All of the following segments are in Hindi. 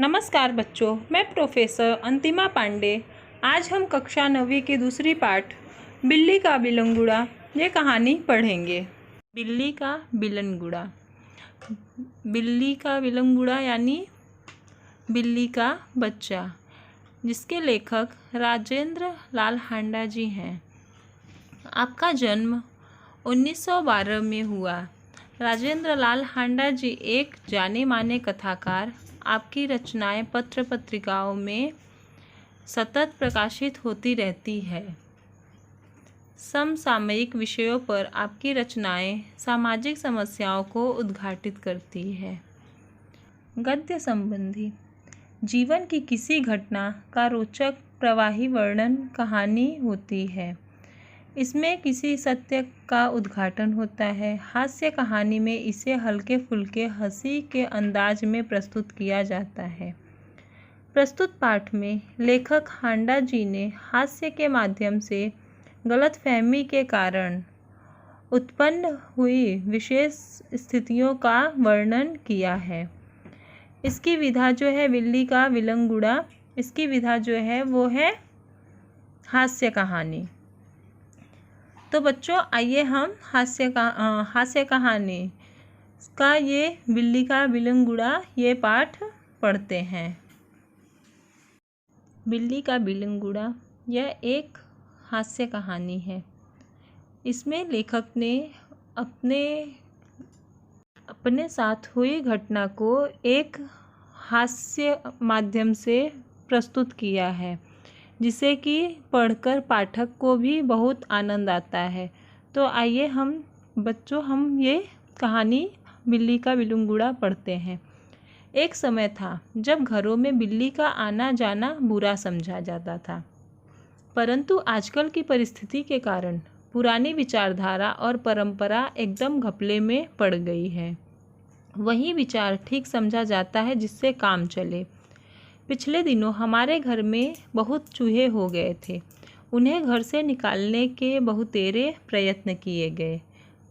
नमस्कार बच्चों, मैं प्रोफेसर अंतिमा पांडे। आज हम कक्षा 9वीं की दूसरी पाठ बिल्ली का बिलंगुड़ा ये कहानी पढ़ेंगे। बिल्ली का बिलंगुड़ा। बिल्ली का बिलंगुड़ा यानी बिल्ली का बच्चा, जिसके लेखक राजेंद्र लाल हांडा जी हैं। आपका जन्म 1912 में हुआ। राजेंद्र लाल हांडा जी एक जाने माने कथाकार। आपकी रचनाएं पत्र पत्रिकाओं में सतत प्रकाशित होती रहती है। समसामयिक विषयों पर आपकी रचनाएं सामाजिक समस्याओं को उद्घाटित करती है। गद्य संबंधी जीवन की किसी घटना का रोचक प्रवाही वर्णन कहानी होती है। इसमें किसी सत्य का उद्घाटन होता है। हास्य कहानी में इसे हल्के फुल्के हंसी के अंदाज में प्रस्तुत किया जाता है। प्रस्तुत पाठ में लेखक हांडा जी ने हास्य के माध्यम से गलतफहमी के कारण उत्पन्न हुई विशेष स्थितियों का वर्णन किया है। इसकी विधा जो है बिल्ली का बिलंगुड़ा, इसकी विधा जो है वो है हास्य कहानी। तो बच्चों आइए हम हास्य कहानी का ये बिल्ली का बिलंगुड़ा ये पाठ पढ़ते हैं। बिल्ली का बिलंगुड़ा यह एक हास्य कहानी है। इसमें लेखक ने अपने साथ हुई घटना को एक हास्य माध्यम से प्रस्तुत किया है, जिसे कि पढ़कर पाठक को भी बहुत आनंद आता है। तो आइए हम ये कहानी बिल्ली का बिलंगुड़ा पढ़ते हैं। एक समय था जब घरों में बिल्ली का आना जाना बुरा समझा जाता था, परंतु आजकल की परिस्थिति के कारण पुरानी विचारधारा और परंपरा एकदम घपले में पड़ गई है। वही विचार ठीक समझा जाता है जिससे काम चले। पिछले दिनों हमारे घर में बहुत चूहे हो गए थे। उन्हें घर से निकालने के बहुतेरे प्रयत्न किए गए,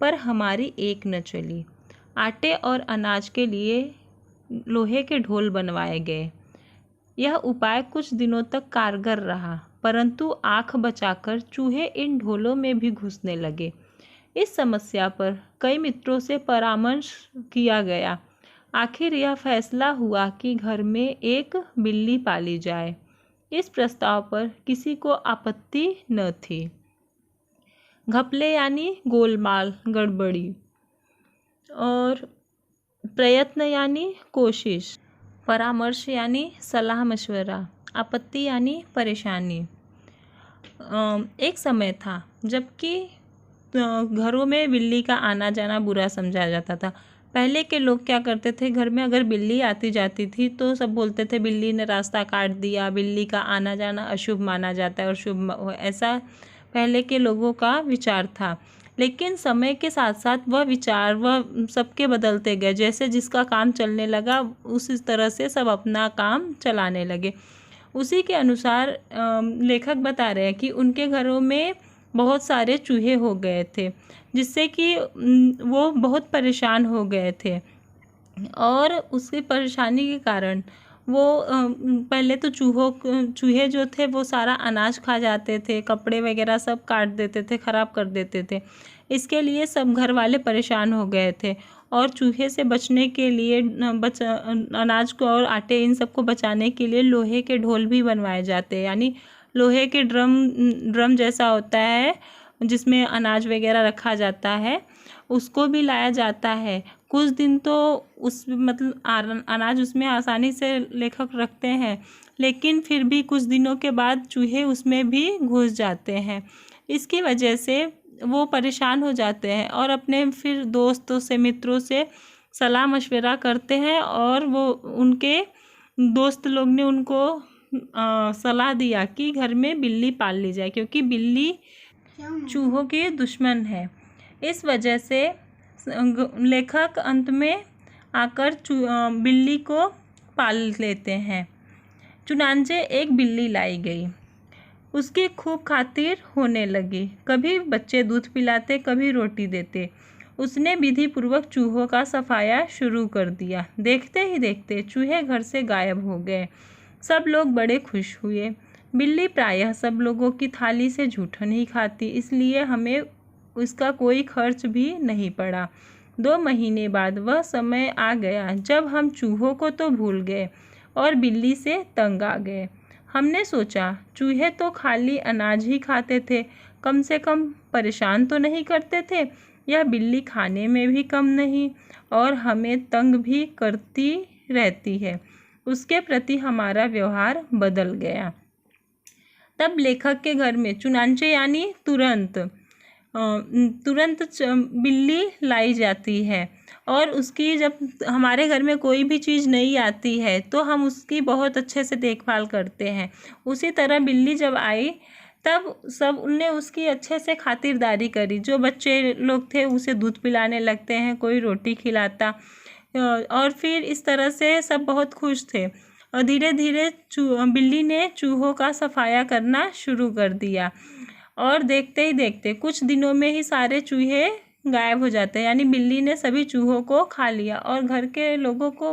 पर हमारी एक न चली। आटे और अनाज के लिए लोहे के ढोल बनवाए गए। यह उपाय कुछ दिनों तक कारगर रहा, परंतु आँख बचाकर चूहे इन ढोलों में भी घुसने लगे। इस समस्या पर कई मित्रों से परामर्श किया गया। आखिर यह फैसला हुआ कि घर में एक बिल्ली पाली जाए। इस प्रस्ताव पर किसी को आपत्ति न थी। घपले यानी गोलमाल गड़बड़ी, और प्रयत्न यानी कोशिश, परामर्श यानी सलाह मशवरा, आपत्ति यानी परेशानी। एक समय था जबकि घरों में बिल्ली का आना जाना बुरा समझा जाता था। पहले के लोग क्या करते थे, घर में अगर बिल्ली आती जाती थी तो सब बोलते थे बिल्ली ने रास्ता काट दिया, बिल्ली का आना जाना अशुभ माना जाता है और शुभ, ऐसा पहले के लोगों का विचार था। लेकिन समय के साथ साथ वह सबके बदलते गए। जैसे जिसका काम चलने लगा उसी तरह से सब अपना काम चलाने लगे। उसी के अनुसार लेखक बता रहे हैं कि उनके घरों में बहुत सारे चूहे हो गए थे, जिससे कि वो बहुत परेशान हो गए थे। और उसकी परेशानी के कारण वो पहले तो चूहे जो थे वो सारा अनाज खा जाते थे, कपड़े वगैरह सब काट देते थे, ख़राब कर देते थे। इसके लिए सब घर वाले परेशान हो गए थे। और चूहे से बचने के लिए अनाज को और आटे इन सबको बचाने के लिए लोहे के ढोल भी बनवाए जाते हैं। यानी लोहे के ड्रम जैसा होता है जिसमें अनाज वगैरह रखा जाता है, उसको भी लाया जाता है। कुछ दिन तो अनाज उसमें आसानी से लेखक रखते हैं, लेकिन फिर भी कुछ दिनों के बाद चूहे उसमें भी घुस जाते हैं। इसकी वजह से वो परेशान हो जाते हैं और अपने फिर दोस्तों से मित्रों से सलाह मशवरा करते हैं, और वो उनके दोस्त लोग ने उनको सलाह दिया कि घर में बिल्ली पाल ली जाए, क्योंकि बिल्ली चूहों की दुश्मन है। इस वजह से लेखक अंत में आकर बिल्ली को पाल लेते हैं। चुनांचे एक बिल्ली लाई गई। उसकी खूब खातिर होने लगी। कभी बच्चे दूध पिलाते, कभी रोटी देते। उसने विधिपूर्वक चूहों का सफाया शुरू कर दिया। देखते ही देखते चूहे घर से गायब हो गए। सब लोग बड़े खुश हुए। बिल्ली प्रायः सब लोगों की थाली से जूठन ही खाती, इसलिए हमें उसका कोई खर्च भी नहीं पड़ा। 2 महीने बाद वह समय आ गया जब हम चूहों को तो भूल गए और बिल्ली से तंग आ गए। हमने सोचा, चूहे तो खाली अनाज ही खाते थे, कम से कम परेशान तो नहीं करते थे। यह बिल्ली खाने में भी कम नहीं और हमें तंग भी करती रहती है। उसके प्रति हमारा व्यवहार बदल गया। तब लेखक के घर में चुनांचे यानी तुरंत बिल्ली लाई जाती है और उसकी जब हमारे घर में कोई भी चीज़ नई आती है तो हम उसकी बहुत अच्छे से देखभाल करते हैं। उसी तरह बिल्ली जब आई तब सब उनने उसकी अच्छे से खातिरदारी करी। जो बच्चे लोग थे उसे दूध पिलाने लगते हैं, कोई रोटी खिलाता और फिर इस तरह से सब बहुत खुश थे। और धीरे धीरे बिल्ली ने चूहों का सफाया करना शुरू कर दिया और देखते ही देखते कुछ दिनों में ही सारे चूहे गायब हो जाते हैं, यानी बिल्ली ने सभी चूहों को खा लिया। और घर के लोगों को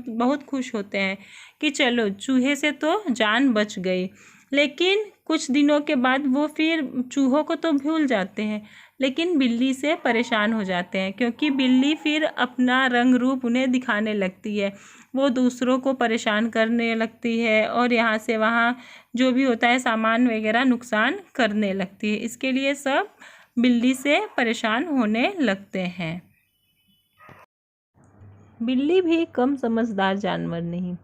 बहुत खुश होते हैं कि चलो चूहे से तो जान बच गई। लेकिन कुछ दिनों के बाद वो फिर चूहों को तो भूल जाते हैं, लेकिन बिल्ली से परेशान हो जाते हैं, क्योंकि बिल्ली फिर अपना रंग रूप उन्हें दिखाने लगती है। वो दूसरों को परेशान करने लगती है और यहाँ से वहाँ जो भी होता है सामान वगैरह नुकसान करने लगती है। इसके लिए सब बिल्ली से परेशान होने लगते हैं। बिल्ली भी कम समझदार जानवर नहीं।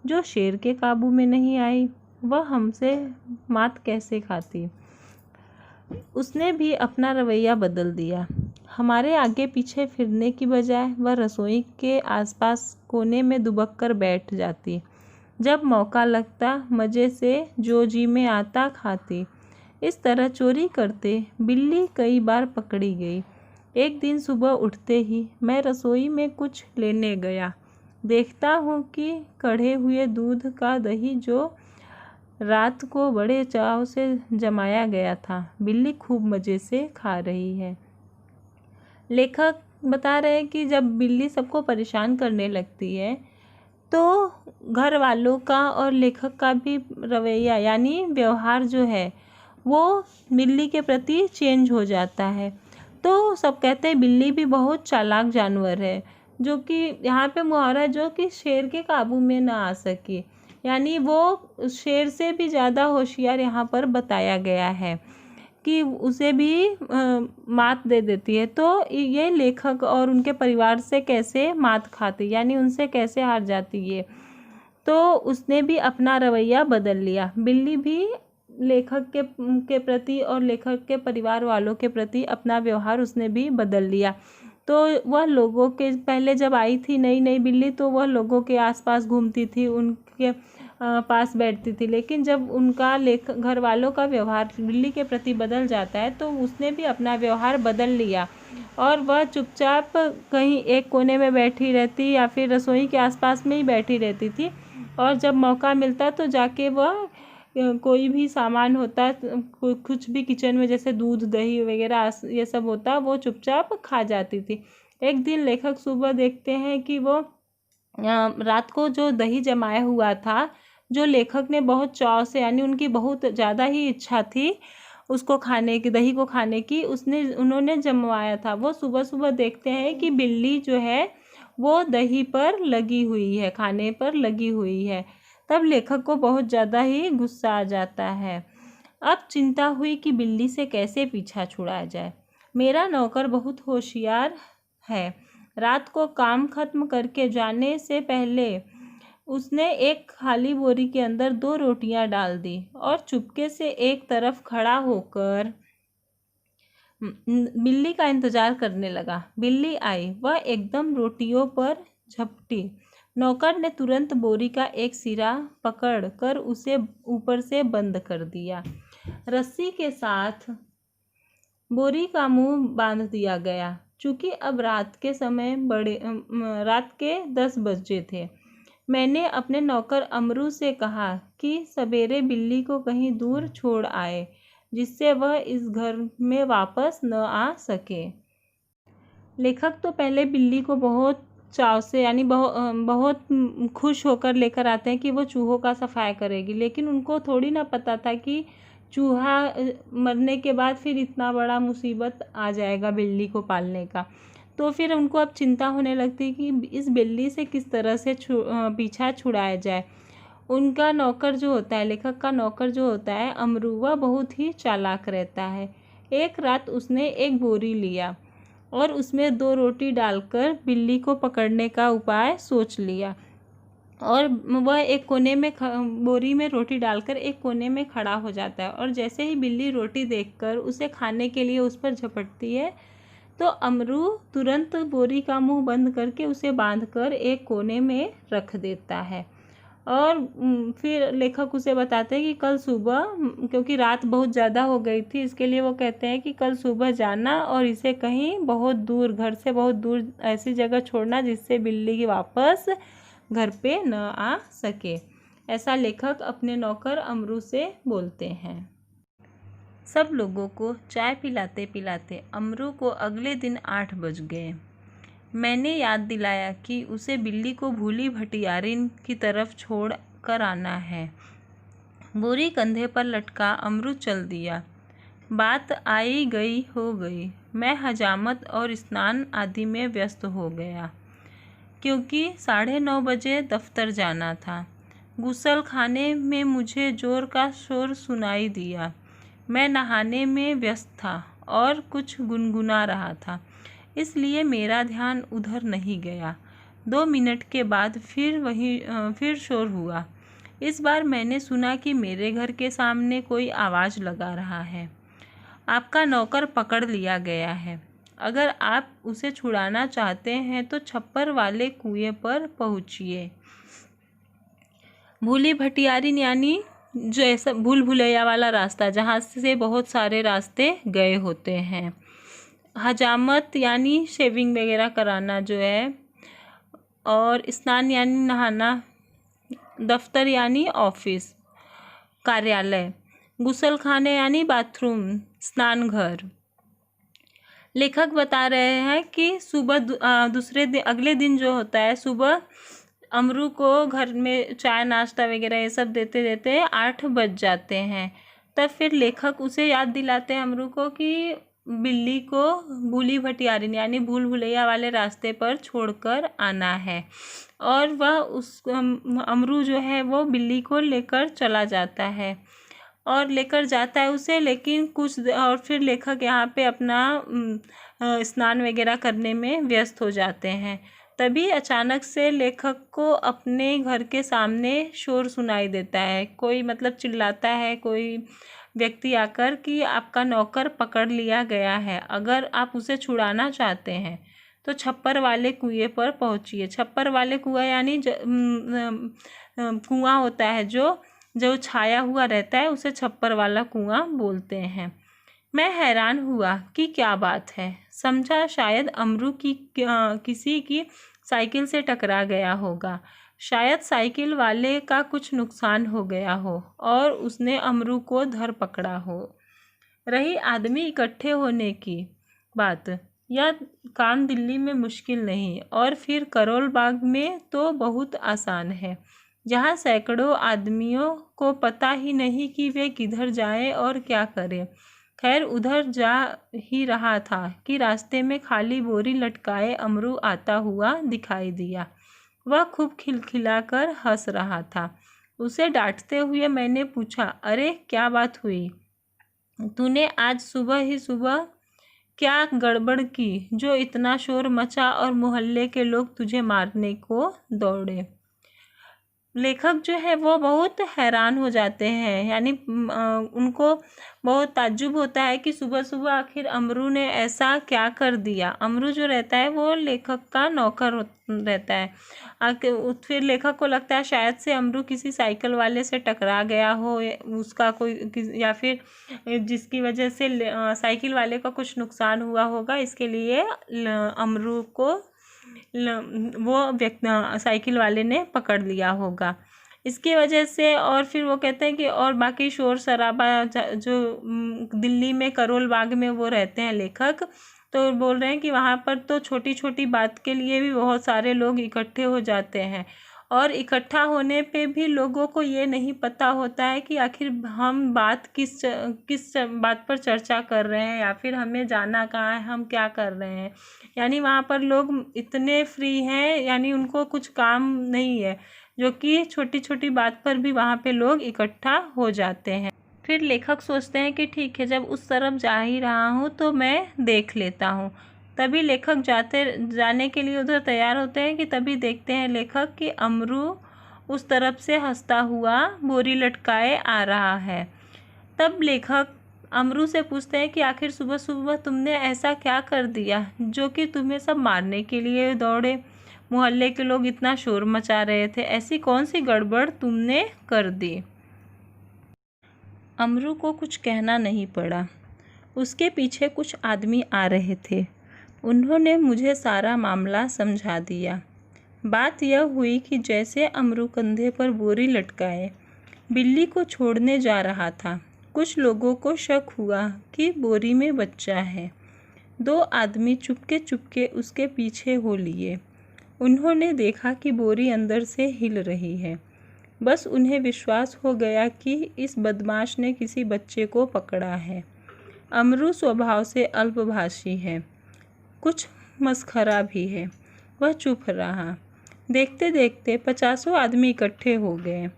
जो शेर के काबू में नहीं आई, वह हमसे मात कैसे खाती। उसने भी अपना रवैया बदल दिया। हमारे आगे पीछे फिरने की बजाय वह रसोई के आसपास कोने में दुबक कर बैठ जाती। जब मौका लगता मज़े से जो जी में आता खाती। इस तरह चोरी करते बिल्ली कई बार पकड़ी गई। एक दिन सुबह उठते ही मैं रसोई में कुछ लेने गया। देखता हूँ कि कढ़े हुए दूध का दही जो रात को बड़े चाव से जमाया गया था, बिल्ली खूब मज़े से खा रही है। लेखक बता रहे हैं कि जब बिल्ली सबको परेशान करने लगती है तो घर वालों का और लेखक का भी रवैया यानी व्यवहार जो है वो बिल्ली के प्रति चेंज हो जाता है। तो सब कहते हैं बिल्ली भी बहुत चालाक जानवर है, जो कि यहाँ पे मुहावरा है, जो कि शेर के काबू में ना आ सके, यानी वो शेर से भी ज़्यादा होशियार यहाँ पर बताया गया है कि उसे भी मात दे देती है। तो ये लेखक और उनके परिवार से कैसे मात खाती, यानी उनसे कैसे हार जाती है, तो उसने भी अपना रवैया बदल लिया। बिल्ली भी लेखक के प्रति और लेखक के परिवार वालों के प्रति अपना व्यवहार उसने भी बदल लिया। तो वह लोगों के पहले जब आई थी नई नई बिल्ली, तो वह लोगों के आसपास घूमती थी, उनके पास बैठती थी। लेकिन जब उनका घर वालों का व्यवहार बिल्ली के प्रति बदल जाता है तो उसने भी अपना व्यवहार बदल लिया और वह चुपचाप कहीं एक कोने में बैठी रहती या फिर रसोई के आसपास में ही बैठी रहती थी। और जब मौका मिलता तो जाके वह कोई भी सामान होता, कुछ भी किचन में जैसे दूध दही वगैरह ये सब होता, वो चुपचाप खा जाती थी। एक दिन लेखक सुबह देखते हैं कि वो रात को जो दही जमाया हुआ था, जो लेखक ने बहुत चाव से, यानी उनकी बहुत ज़्यादा ही इच्छा थी उसको खाने की, दही को खाने की, उन्होंने जमवाया था। वो सुबह सुबह देखते हैं कि बिल्ली जो है वो दही पर लगी हुई है, खाने पर लगी हुई है। तब लेखक को बहुत ज़्यादा ही गुस्सा आ जाता है। अब चिंता हुई कि बिल्ली से कैसे पीछा छुड़ाया जाए। मेरा नौकर बहुत होशियार है। रात को काम खत्म करके जाने से पहले उसने एक खाली बोरी के अंदर 2 रोटियां डाल दी और चुपके से एक तरफ खड़ा होकर बिल्ली का इंतजार करने लगा। बिल्ली आई, वह एकदम रोटियों पर झपटी। नौकर ने तुरंत बोरी का एक सिरा पकड़ कर उसे ऊपर से बंद कर दिया। रस्सी के साथ बोरी का मुंह बांध दिया गया। चूँकि अब रात के 10 बजे थे। मैंने अपने नौकर अमरू से कहा कि सवेरे बिल्ली को कहीं दूर छोड़ आए, जिससे वह इस घर में वापस न आ सके। लेखक तो पहले बिल्ली को बहुत चाव से यानी बहुत खुश होकर लेकर आते हैं कि वो चूहों का सफाया करेगी, लेकिन उनको थोड़ी ना पता था कि चूहा मरने के बाद फिर इतना बड़ा मुसीबत आ जाएगा बिल्ली को पालने का। तो फिर उनको अब चिंता होने लगती कि इस बिल्ली से किस तरह से पीछा छुड़ाया जाए। उनका नौकर जो होता है, लेखक का नौकर जो होता है अमरू, वह बहुत ही चालाक रहता है। एक रात उसने एक बोरी लिया और उसमें 2 रोटी डालकर बिल्ली को पकड़ने का उपाय सोच लिया, और वह एक कोने में बोरी में रोटी डालकर एक कोने में खड़ा हो जाता है। और जैसे ही बिल्ली रोटी देखकर उसे खाने के लिए उस पर झपटती है, तो अमरू तुरंत बोरी का मुंह बंद करके उसे बांधकर एक कोने में रख देता है। और फिर लेखक उसे बताते हैं कि कल सुबह, क्योंकि रात बहुत ज़्यादा हो गई थी, इसके लिए वो कहते हैं कि कल सुबह जाना और इसे कहीं बहुत दूर, घर से बहुत दूर ऐसी जगह छोड़ना जिससे बिल्ली वापस घर पे न आ सके। ऐसा लेखक अपने नौकर अमरू से बोलते हैं। सब लोगों को चाय पिलाते पिलाते अमरू को अगले दिन 8 बज गए। मैंने याद दिलाया कि उसे बिल्ली को भूली भटियारिन की तरफ छोड़ कर आना है। बोरी कंधे पर लटका अमरू चल दिया। बात आई गई हो गई। मैं हजामत और स्नान आदि में व्यस्त हो गया, क्योंकि 9:30 बजे दफ्तर जाना था। गुसल खाने में मुझे जोर का शोर सुनाई दिया। मैं नहाने में व्यस्त था और कुछ गुनगुना रहा था, इसलिए मेरा ध्यान उधर नहीं गया। 2 मिनट के बाद फिर शोर हुआ। इस बार मैंने सुना कि मेरे घर के सामने कोई आवाज़ लगा रहा है। आपका नौकर पकड़ लिया गया है। अगर आप उसे छुड़ाना चाहते हैं तो छप्पर वाले कुएं पर पहुंचिए। भूली भटियारिन यानी जो ऐसा भूल भुलैया वाला रास्ता जहाँ से बहुत सारे रास्ते गए होते हैं। हजामत यानी शेविंग वगैरह कराना जो है, और स्नान यानी नहाना, दफ्तर यानी ऑफिस कार्यालय, गुसल खाने यानी बाथरूम स्नान घर। लेखक बता रहे हैं कि सुबह अगले दिन जो होता है, सुबह अमरू को घर में चाय नाश्ता वगैरह ये सब देते देते 8 बज जाते हैं। तब फिर लेखक उसे याद दिलाते हैं अमरू को कि बिल्ली को भूली भटियारिन यानी भूल भुलैया वाले रास्ते पर छोड़कर आना है। और वह अमरू जो है वो बिल्ली को लेकर चला जाता है और लेकर जाता है उसे, लेकिन और फिर लेखक यहाँ पे अपना स्नान वगैरह करने में व्यस्त हो जाते हैं। तभी अचानक से लेखक को अपने घर के सामने शोर सुनाई देता है। कोई मतलब चिल्लाता है, कोई व्यक्ति आकर कि आपका नौकर पकड़ लिया गया है। अगर आप उसे छुड़ाना चाहते हैं तो छप्पर वाले कुएं पर पहुंचिए। छप्पर वाले कुआं यानी कुआं होता है जो छाया हुआ रहता है, उसे छप्पर वाला कुआं बोलते हैं। मैं हैरान हुआ कि क्या बात है। समझा शायद अमरू किसी की साइकिल से टकरा गया होगा। शायद साइकिल वाले का कुछ नुकसान हो गया हो और उसने अमरू को धर पकड़ा हो। रही आदमी इकट्ठे होने की बात, यह काम दिल्ली में मुश्किल नहीं, और फिर करोल बाग में तो बहुत आसान है, जहाँ सैकड़ों आदमियों को पता ही नहीं कि वे किधर जाएं और क्या करें। खैर, उधर जा ही रहा था कि रास्ते में खाली बोरी लटकाए अमरू आता हुआ दिखाई दिया। वह खूब खिलखिलाकर हंस रहा था। उसे डांटते हुए मैंने पूछा, अरे क्या बात हुई? तूने आज सुबह क्या गड़बड़ की जो इतना शोर मचा और मोहल्ले के लोग तुझे मारने को दौड़े? लेखक जो है वो बहुत हैरान हो जाते हैं, यानी उनको बहुत ताज्जुब होता है कि सुबह सुबह आखिर अमरू ने ऐसा क्या कर दिया। अमरू जो रहता है वो लेखक का नौकर रहता है। फिर लेखक को लगता है शायद से अमरू किसी साइकिल वाले से टकरा गया हो, उसका या फिर जिसकी वजह से साइकिल वाले का कुछ नुकसान हुआ होगा, इसके लिए अमरू को वो साइकिल वाले ने पकड़ लिया होगा इसकी वजह से। और फिर वो कहते हैं कि और बाकी शोर शराबा जो दिल्ली में करोल बाग में वो रहते हैं लेखक, तो बोल रहे हैं कि वहाँ पर तो छोटी छोटी बात के लिए भी बहुत सारे लोग इकट्ठे हो जाते हैं, और इकट्ठा होने पे भी लोगों को ये नहीं पता होता है कि आखिर हम बात किस बात पर चर्चा कर रहे हैं, या फिर हमें जाना कहाँ है, हम क्या कर रहे हैं। यानी वहाँ पर लोग इतने फ्री हैं, यानी उनको कुछ काम नहीं है, जो कि छोटी छोटी बात पर भी वहाँ पे लोग इकट्ठा हो जाते हैं। फिर लेखक सोचते हैं कि ठीक है, जब उस तरफ जा ही रहा हूँ तो मैं देख लेता हूँ। तभी लेखक जाने के लिए उधर तैयार होते हैं कि तभी देखते हैं लेखक कि अमरू उस तरफ से हंसता हुआ बोरी लटकाए आ रहा है। तब लेखक अमरू से पूछते हैं कि आखिर सुबह सुबह तुमने ऐसा क्या कर दिया जो कि तुम्हें सब मारने के लिए दौड़े। मोहल्ले के लोग इतना शोर मचा रहे थे, ऐसी कौन सी गड़बड़ तुमने कर दी। अमरू को कुछ कहना नहीं पड़ा। उसके पीछे कुछ आदमी आ रहे थे। उन्होंने मुझे सारा मामला समझा दिया। बात यह हुई कि जैसे अमरू कंधे पर बोरी लटकाए बिल्ली को छोड़ने जा रहा था, कुछ लोगों को शक हुआ कि बोरी में बच्चा है। 2 आदमी चुपके चुपके उसके पीछे हो लिए। उन्होंने देखा कि बोरी अंदर से हिल रही है। बस उन्हें विश्वास हो गया कि इस बदमाश ने किसी बच्चे को पकड़ा है। अमरू स्वभाव से अल्पभाषी है, कुछ मस्खरा भी है। वह चुप रहा। देखते देखते 50 आदमी इकट्ठे हो गए।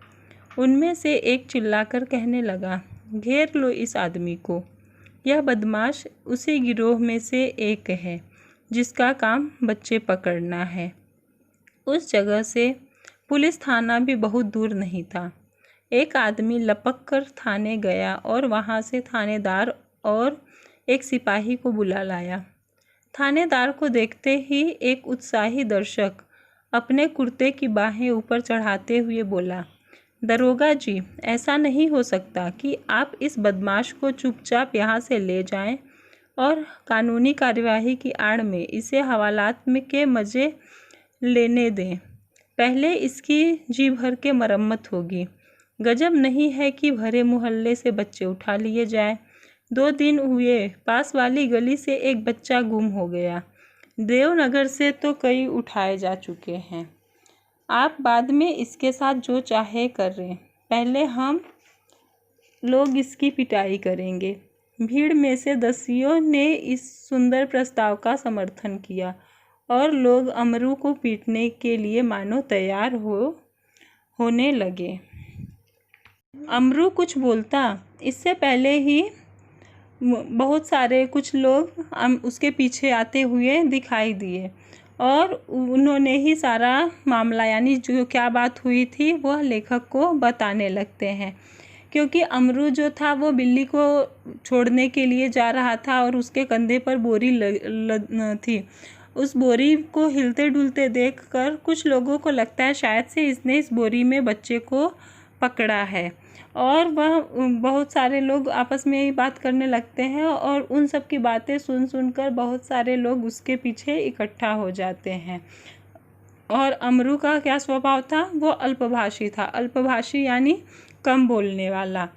उनमें से एक चिल्लाकर कहने लगा, घेर लो इस आदमी को। यह बदमाश उसी गिरोह में से एक है जिसका काम बच्चे पकड़ना है। उस जगह से पुलिस थाना भी बहुत दूर नहीं था। एक आदमी लपक कर थाने गया और वहाँ से थानेदार और एक सिपाही को बुला लाया। थानेदार को देखते ही एक उत्साही दर्शक अपने कुर्ते की बाहें ऊपर चढ़ाते हुए बोला, दरोगा जी, ऐसा नहीं हो सकता कि आप इस बदमाश को चुपचाप यहाँ से ले जाएं और कानूनी कार्यवाही की आड़ में इसे हवालात में के मज़े लेने दें। पहले इसकी जी भर के मरम्मत होगी। गजब नहीं है कि भरे मोहल्ले से बच्चे उठा लिए जाए। 2 दिन हुए पास वाली गली से एक बच्चा गुम हो गया। देवनगर से तो कई उठाए जा चुके हैं। आप बाद में इसके साथ जो चाहे करें, पहले हम लोग इसकी पिटाई करेंगे। भीड़ में से दसियों ने इस सुंदर प्रस्ताव का समर्थन किया और लोग अमरू को पीटने के लिए मानो तैयार होने लगे। अमरू कुछ बोलता इससे पहले ही बहुत सारे कुछ लोग उसके पीछे आते हुए दिखाई दिए और उन्होंने ही सारा मामला, यानी जो क्या बात हुई थी, वह लेखक को बताने लगते हैं। क्योंकि अमरू जो था वो बिल्ली को छोड़ने के लिए जा रहा था और उसके कंधे पर बोरी थी। उस बोरी को हिलते डुलते देखकर कुछ लोगों को लगता है शायद से इसने इस बोरी में बच्चे को पकड़ा है, और वह बहुत सारे लोग आपस में ही बात करने लगते हैं और उन सब की बातें सुनकर बहुत सारे लोग उसके पीछे इकट्ठा हो जाते हैं। और अमरू का क्या स्वभाव था, वो अल्पभाषी था। अल्पभाषी यानी कम बोलने वाला,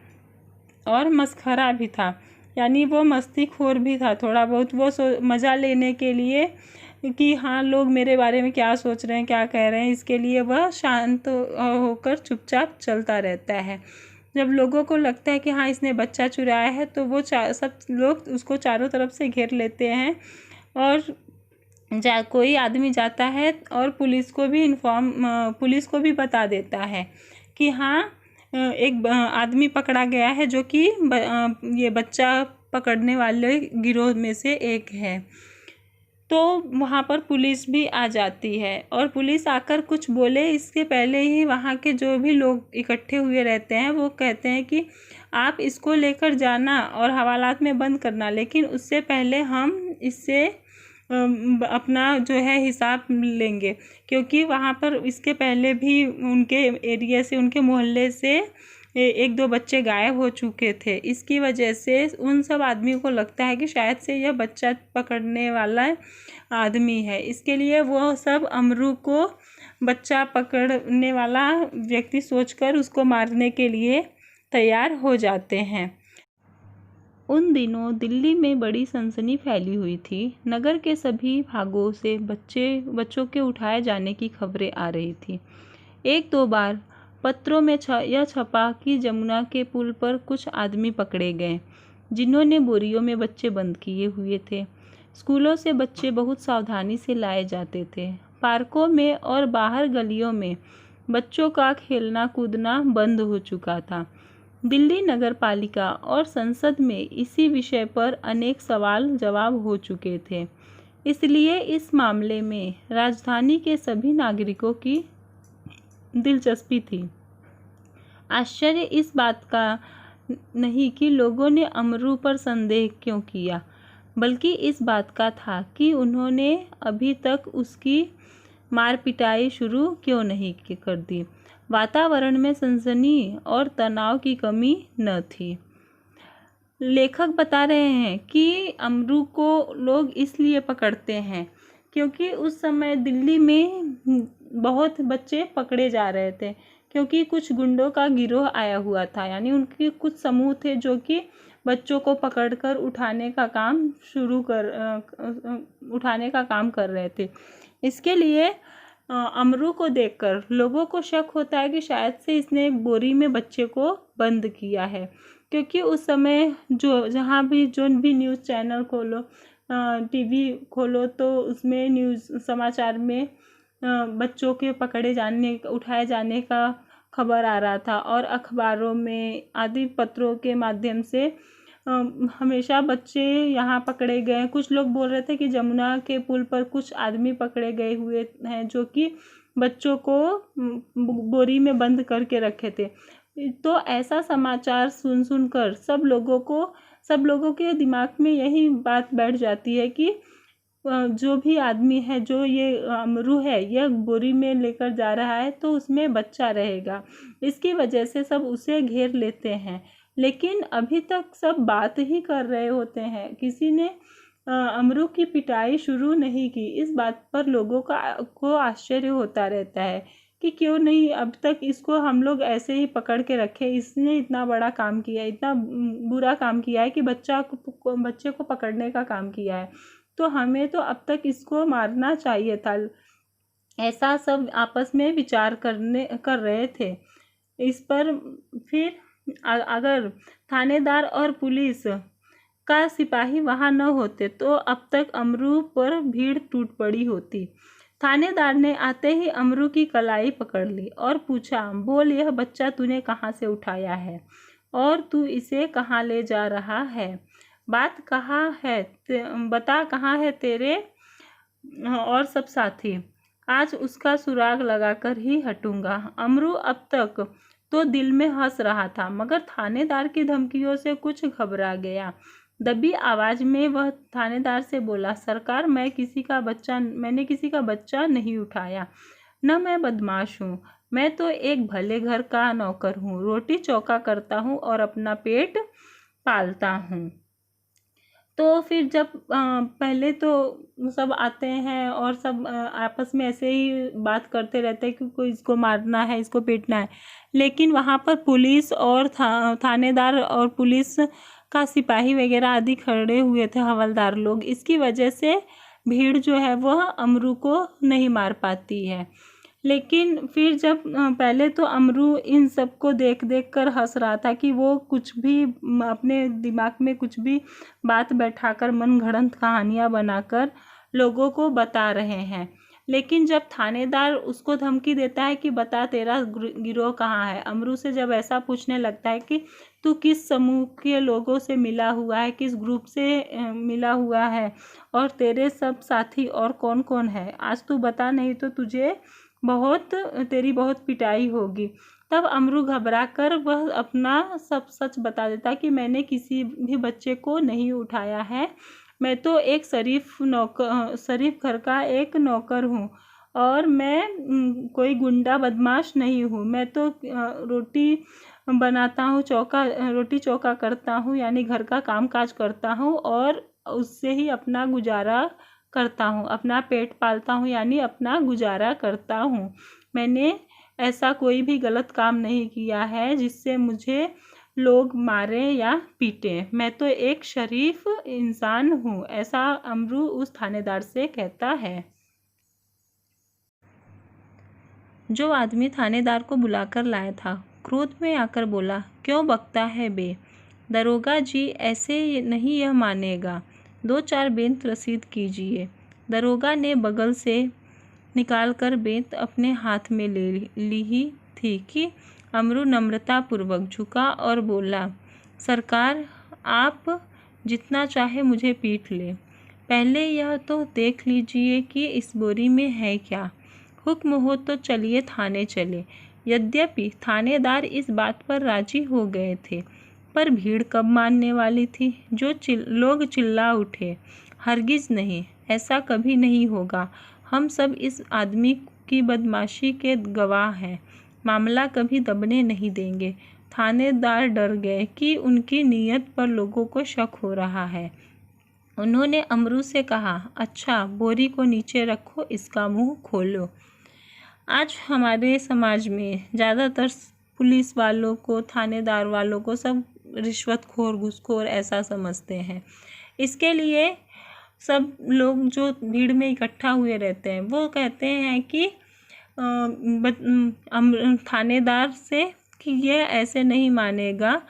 और मस्खरा भी था, यानी वो मस्तीखोर भी था थोड़ा बहुत। वो मज़ा लेने के लिए कि हाँ लोग मेरे बारे में क्या सोच रहे हैं, क्या कह रहे हैं, इसके लिए वह शांत होकर चुपचाप चलता रहता है। जब लोगों को लगता है कि हाँ इसने बच्चा चुराया है, तो वो सब लोग उसको चारों तरफ से घेर लेते हैं और कोई आदमी जाता है और पुलिस को भी बता देता है कि हाँ एक आदमी पकड़ा गया है जो कि ये बच्चा पकड़ने वाले गिरोह में से एक है। तो वहाँ पर पुलिस भी आ जाती है और पुलिस आकर कुछ बोले इसके पहले ही वहाँ के जो भी लोग इकट्ठे हुए रहते हैं वो कहते हैं कि आप इसको लेकर जाना और हवालात में बंद करना, लेकिन उससे पहले हम इससे अपना जो है हिसाब लेंगे, क्योंकि वहाँ पर इसके पहले भी उनके एरिया से, उनके मोहल्ले से 1-2 बच्चे गायब हो चुके थे। इसकी वजह से उन सब आदमियों को लगता है कि शायद से यह बच्चा पकड़ने वाला आदमी है। इसके लिए वो सब अमरू को बच्चा पकड़ने वाला व्यक्ति सोचकर उसको मारने के लिए तैयार हो जाते हैं। उन दिनों दिल्ली में बड़ी सनसनी फैली हुई थी। नगर के सभी भागों से बच्चों के उठाए जाने की खबरें आ रही थी। एक दो बार पत्रों में यह छपा कि जमुना के पुल पर कुछ आदमी पकड़े गए, जिन्होंने बोरियों में बच्चे बंद किए हुए थे। स्कूलों से बच्चे बहुत सावधानी से लाए जाते थे। पार्कों में और बाहर गलियों में बच्चों का खेलना कूदना बंद हो चुका था। दिल्ली नगर पालिका और संसद में इसी विषय पर अनेक सवाल जवाब हो चुके थे, इसलिए इस मामले में राजधानी के सभी नागरिकों की दिलचस्पी थी। आश्चर्य इस बात का नहीं कि लोगों ने अमरू पर संदेह क्यों किया, बल्कि इस बात का था कि उन्होंने अभी तक उसकी मार पिटाई शुरू क्यों नहीं कर दी। वातावरण में सनसनी और तनाव की कमी न थी। लेखक बता रहे हैं कि अमरू को लोग इसलिए पकड़ते हैं क्योंकि उस समय दिल्ली में बहुत बच्चे पकड़े जा रहे थे, क्योंकि कुछ गुंडों का गिरोह आया हुआ था। यानी उनके कुछ समूह थे जो कि बच्चों को पकड़कर उठाने का काम कर रहे थे। इसके लिए अमरू को देखकर लोगों को शक होता है कि शायद से इसने एक बोरी में बच्चे को बंद किया है, क्योंकि उस समय जहाँ भी न्यूज़ चैनल खोलो, टीवी खोलो, तो उसमें न्यूज़ समाचार में बच्चों के उठाए जाने का खबर आ रहा था, और अखबारों में आदि पत्रों के माध्यम से हमेशा बच्चे यहाँ पकड़े गए। कुछ लोग बोल रहे थे कि जमुना के पुल पर कुछ आदमी पकड़े गए हुए हैं जो कि बच्चों को बोरी में बंद करके रखे थे। तो ऐसा समाचार सुनकर सब लोगों के दिमाग में यही बात बैठ जाती है कि जो भी आदमी है, जो ये अमरू है, यह बोरी में लेकर जा रहा है तो उसमें बच्चा रहेगा। इसकी वजह से सब उसे घेर लेते हैं, लेकिन अभी तक सब बात ही कर रहे होते हैं। किसी ने अमरू की पिटाई शुरू नहीं की। इस बात पर लोगों को आश्चर्य होता रहता है कि क्यों नहीं अब तक इसको हम लोग ऐसे ही पकड़ के रखे। इसने इतना बड़ा काम किया, इतना बुरा काम किया है कि बच्चे को पकड़ने का काम किया है, तो हमें तो अब तक इसको मारना चाहिए था। ऐसा सब आपस में विचार कर रहे थे। इस पर फिर अगर थानेदार और पुलिस का सिपाही वहां न होते तो अब तक अमरू पर भीड़ टूट पड़ी होती। थानेदार ने आते ही अमरू की कलाई पकड़ ली और पूछा, बोल, यह बच्चा तूने कहाँ से उठाया है और तू इसे कहाँ ले जा रहा है? बता, कहाँ है तेरे और सब साथी? आज उसका सुराग लगाकर ही हटूंगा। अमरू अब तक तो दिल में हंस रहा था, मगर थानेदार की धमकियों से कुछ घबरा गया। दबी आवाज में वह थानेदार से बोला, सरकार, मैंने किसी का बच्चा नहीं उठाया, न मैं बदमाश हूँ। मैं तो एक भले घर का नौकर हूँ, रोटी चौका करता हूँ और अपना पेट पालता हूँ। तो फिर जब पहले तो सब आते हैं और सब आपस में ऐसे ही बात करते रहते हैं कि कोई इसको मारना है, इसको पीटना है, लेकिन वहाँ पर पुलिस और थानेदार और पुलिस का सिपाही वगैरह आदि खड़े हुए थे, हवलदार लोग। इसकी वजह से भीड़ जो है वह अमरू को नहीं मार पाती है। लेकिन फिर जब पहले तो अमरू इन सबको देख कर हंस रहा था कि वो कुछ भी अपने दिमाग में कुछ भी बात बैठाकर मनगढ़ंत कहानियाँ बनाकर लोगों को बता रहे हैं। लेकिन जब थानेदार उसको धमकी देता है कि बता तेरा गिरोह कहाँ है, अमरू से जब ऐसा पूछने लगता है कि तू किस समूह के लोगों से मिला हुआ है, किस ग्रुप से मिला हुआ है और तेरे सब साथी और कौन कौन है, आज तू बता, नहीं तो तेरी बहुत पिटाई होगी। तब अमरू घबरा कर वह अपना सब सच बता देता कि मैंने किसी भी बच्चे को नहीं उठाया है, मैं तो एक शरीफ घर का एक नौकर हूँ और मैं कोई गुंडा बदमाश नहीं हूँ। मैं तो रोटी बनाता हूँ, रोटी चौका करता हूँ, यानी घर का काम काज करता हूँ और उससे ही अपना गुजारा करता हूँ, अपना पेट पालता हूँ, यानी अपना गुजारा करता हूँ। मैंने ऐसा कोई भी गलत काम नहीं किया है जिससे मुझे लोग मारे या पीटे, मैं तो एक शरीफ इंसान हूँ, ऐसा अमरू उस थानेदार से कहता है। जो आदमी थानेदार को बुलाकर लाया था क्रोध में आकर बोला, क्यों बकता है बे? दरोगा जी ऐसे नहीं यह मानेगा, 2-4 बेंत रसीद कीजिए। दरोगा ने बगल से निकालकर बेंत अपने हाथ में ले ली ही थी कि अमरू नम्रतापूर्वक झुका और बोला, सरकार आप जितना चाहे मुझे पीट ले, पहले यह तो देख लीजिए कि इस बोरी में है क्या। हुक्म हो तो चलिए थाने चले। यद्यपि थानेदार इस बात पर राजी हो गए थे, पर भीड़ कब मानने वाली थी। लोग चिल्ला उठे, हरगिज नहीं, ऐसा कभी नहीं होगा, हम सब इस आदमी की बदमाशी के गवाह हैं, मामला कभी दबने नहीं देंगे। थानेदार डर गए कि उनकी नीयत पर लोगों को शक हो रहा है। उन्होंने अमरू से कहा, अच्छा बोरी को नीचे रखो, इसका मुंह खोलो। आज हमारे समाज में ज़्यादातर पुलिस वालों को, थानेदार वालों को सब रिश्वतखोर, घूसखोर ऐसा समझते हैं। इसके लिए सब लोग जो भीड़ में इकट्ठा हुए रहते हैं वो कहते हैं कि थानेदार से कि यह ऐसे नहीं मानेगा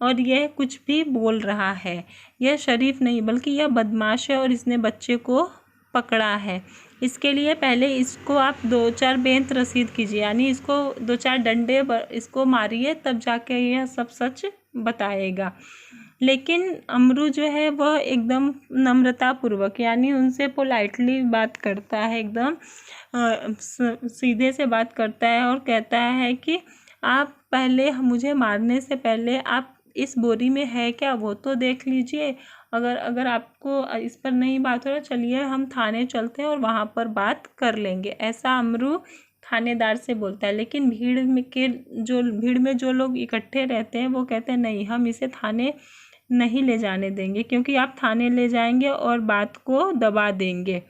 और यह कुछ भी बोल रहा है, यह शरीफ नहीं बल्कि यह बदमाश है और इसने बच्चे को पकड़ा है। इसके लिए पहले इसको आप 2-4 बेंत रसीद कीजिए, यानी इसको 2-4 डंडे इसको मारिए, तब जाके यह सब सच बताएगा। लेकिन अमरू जो है वह एकदम नम्रतापूर्वक, यानी उनसे पोलाइटली बात करता है, एकदम सीधे से बात करता है और कहता है कि आप पहले मुझे मारने से पहले आप इस बोरी में है क्या वो तो देख लीजिए। अगर आपको इस पर नहीं बात हो रहा, चलिए हम थाने चलते हैं और वहाँ पर बात कर लेंगे, ऐसा अमरू थानेदार से बोलता है। लेकिन भीड़ में जो लोग इकट्ठे रहते हैं वो कहते हैं, नहीं, हम इसे थाने नहीं ले जाने देंगे, क्योंकि आप थाने ले जाएंगे और बात को दबा देंगे।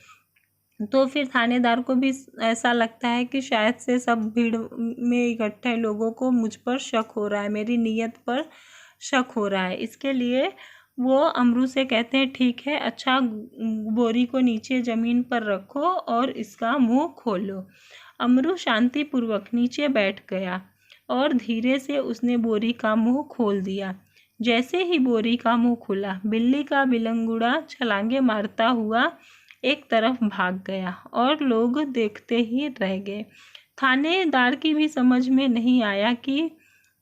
तो फिर थानेदार को भी ऐसा लगता है कि शायद से सब भीड़ में इकट्ठे लोगों को मुझ पर शक हो रहा है, मेरी नीयत पर शक हो रहा है। इसके लिए वो अमरू से कहते हैं, ठीक है, अच्छा बोरी को नीचे ज़मीन पर रखो और इसका मुंह खोलो। अमरू शांतिपूर्वक नीचे बैठ गया और धीरे से उसने बोरी का मुंह खोल दिया। जैसे ही बोरी का मुंह खुला, बिल्ली का बिलंगुड़ा छलांगे मारता हुआ एक तरफ भाग गया और लोग देखते ही रह गए। थानेदार की भी समझ में नहीं आया कि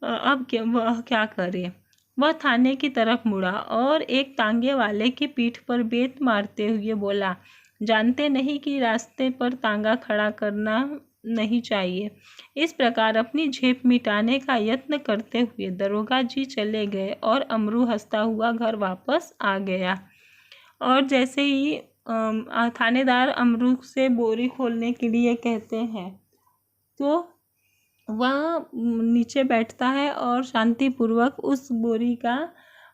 अब वह क्या करे। वह थाने की तरफ मुड़ा और एक तांगे वाले की पीठ पर बेत मारते हुए बोला, जानते नहीं कि रास्ते पर तांगा खड़ा करना नहीं चाहिए। इस प्रकार अपनी झेप मिटाने का यत्न करते हुए दरोगा जी चले गए और अमरू हंसता हुआ घर वापस आ गया। और जैसे ही थानेदार अमरू से बोरी खोलने के लिए कहते हैं तो वह नीचे बैठता है और शांतिपूर्वक उस बोरी का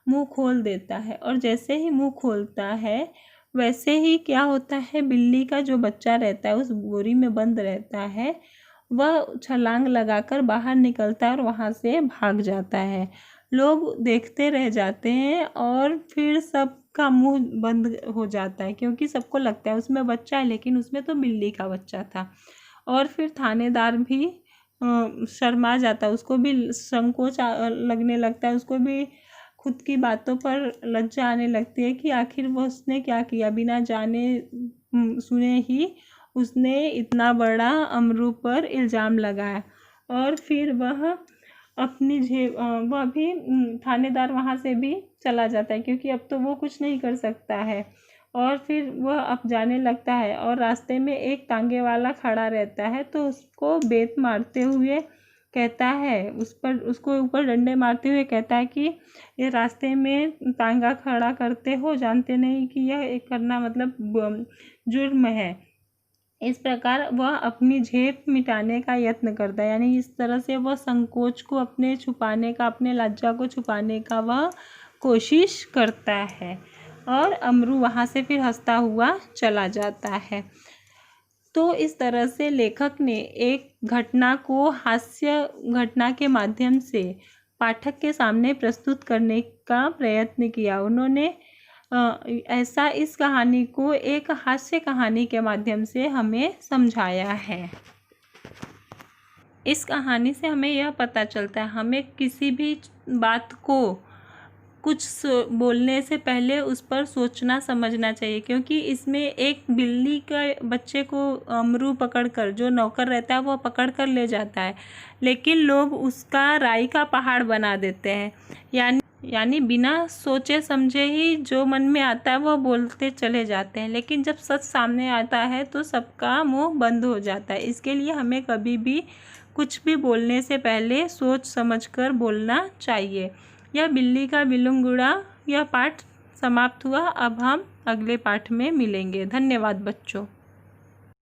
मुंह खोल देता है। और जैसे ही मुंह खोलता है वैसे ही क्या होता है, बिल्ली का जो बच्चा रहता है उस बोरी में बंद रहता है, वह छलांग लगाकर बाहर निकलता है और वहाँ से भाग जाता है। लोग देखते रह जाते हैं और फिर सबका मुंह बंद हो जाता है, क्योंकि सबको लगता है उसमें बच्चा है, लेकिन उसमें तो बिल्ली का बच्चा था। और फिर थानेदार भी शर्मा जाता है, उसको भी संकोच लगने लगता है, उसको भी खुद की बातों पर लज्जा आने लगती है कि आखिर वो उसने क्या किया, बिना जाने सुने ही उसने इतना बड़ा अमरू पर इल्ज़ाम लगाया। और फिर वह वह भी थानेदार वहाँ से भी चला जाता है, क्योंकि अब तो वो कुछ नहीं कर सकता है। और फिर वह अब जाने लगता है और रास्ते में एक तांगे वाला खड़ा रहता है, तो उसको बेत मारते हुए कहता है, उसको ऊपर डंडे मारते हुए कहता है कि ये रास्ते में तांगा खड़ा करते हो, जानते नहीं कि यह एक करना मतलब जुर्म है। इस प्रकार वह अपनी झेप मिटाने का यत्न करता है, यानी इस तरह से वह संकोच को अपने छुपाने का, अपने लज्जा को छुपाने का वह कोशिश करता है। और अमरू वहाँ से फिर हंसता हुआ चला जाता है। तो इस तरह से लेखक ने एक घटना को हास्य घटना के माध्यम से पाठक के सामने प्रस्तुत करने का प्रयत्न किया। उन्होंने ऐसा इस कहानी को एक हास्य कहानी के माध्यम से हमें समझाया है। इस कहानी से हमें यह पता चलता है हमें किसी भी बात को कुछ बोलने से पहले उस पर सोचना समझना चाहिए, क्योंकि इसमें एक बिल्ली का बच्चे को अमरू पकड़कर, जो नौकर रहता है वो पकड़ कर ले जाता है, लेकिन लोग उसका राई का पहाड़ बना देते हैं। यानी बिना सोचे समझे ही जो मन में आता है वो बोलते चले जाते हैं, लेकिन जब सच सामने आता है तो सबका मुंह बंद हो जाता है। इसके लिए हमें कभी भी कुछ भी बोलने से पहले सोच समझकर बोलना चाहिए। यह बिल्ली का बिलुंगुड़ा, यह पाठ समाप्त हुआ। अब हम अगले पाठ में मिलेंगे। धन्यवाद बच्चों।